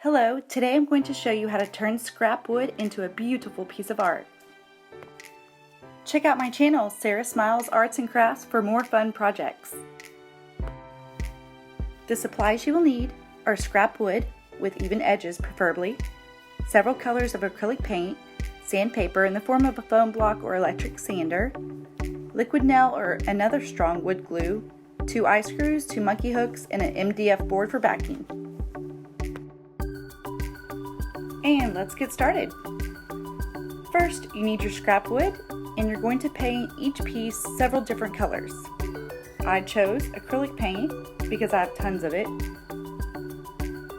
Hello, today I'm going to show you how to turn scrap wood into a beautiful piece of art. Check out my channel, Sarah Smiles Arts and Crafts, for more fun projects. The supplies you will need are scrap wood, with even edges preferably, several colors of acrylic paint, sandpaper in the form of a foam block or electric sander, liquid nail or another strong wood glue, 2 eye screws, 2 monkey hooks, and an MDF board for backing. And let's get started. First, you need your scrap wood, and you're going to paint each piece several different colors. I chose acrylic paint because I have tons of it,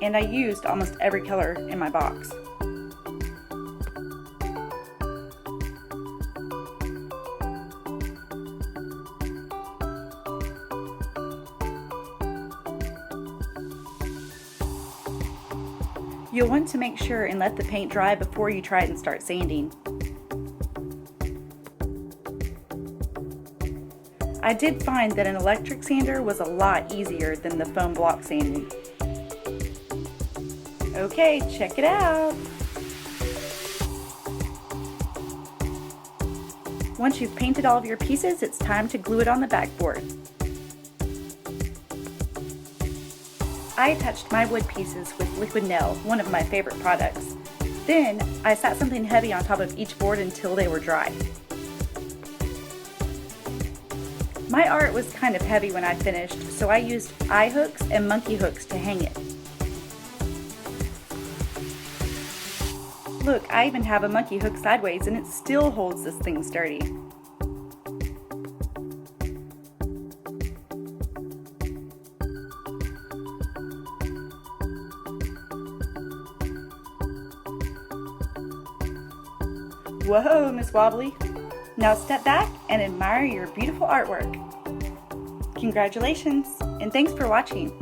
and I used almost every color in my box. You'll want to make sure and let the paint dry before you try it and start sanding. I did find that an electric sander was a lot easier than the foam block sanding. Okay, check it out! Once you've painted all of your pieces, it's time to glue it on the backboard. I attached my wood pieces with liquid nail, one of my favorite products. Then, I sat something heavy on top of each board until they were dry. My art was kind of heavy when I finished, so I used eye hooks and monkey hooks to hang it. Look, I even have a monkey hook sideways and it still holds this thing sturdy. Whoa, Miss Wobbly! Now step back and admire your beautiful artwork. Congratulations, and thanks for watching.